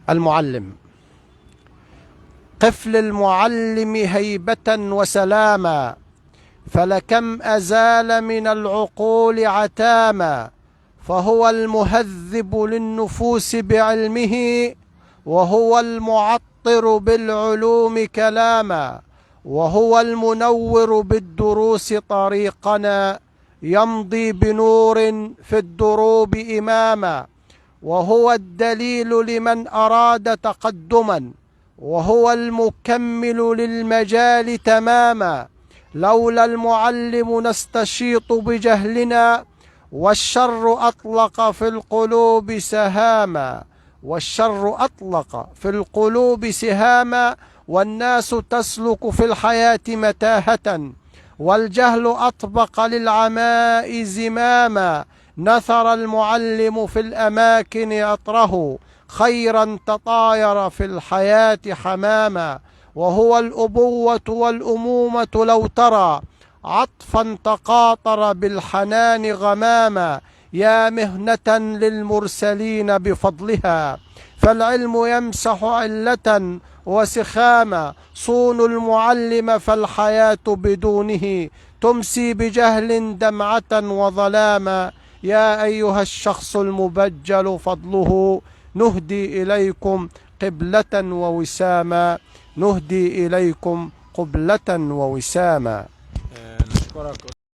المعلم. قف للمعلم هيبة وسلاما، فلكم أزال من العقول عتاما. فهو المهذب للنفوس بعلمه، وهو المعطر بالعلوم كلاما. وهو المنور بالدروس طريقنا، يمضي بنور في الدروب إماما. وهو الدليل لمن أراد تقدما، وهو المكمل للمجال تماما. لولا المعلم نستشيط بجهلنا، والشر أطلق في القلوب سهاما. والشر أطلق في القلوب سهاما، والناس تسلك في الحياة متاهة، والجهل أطبق للعماء زماما. نثر المعلم في الأماكن أطره، خيرا تطاير في الحياة حماما. وهو الأبوة والأمومة لو ترى، عطفا تقاطر بالحنان غماما. يا مهنة للمرسلين بفضلها، فالعلم يمسح علة وسخاما. صونوا المعلم فالحياة بدونه تمسي بجهل دمعة وظلاما. يا أيها الشخص المبجل فضله، نهدي إليكم قبلة ووساما. نهدي إليكم قبلة ووساما. نشكرك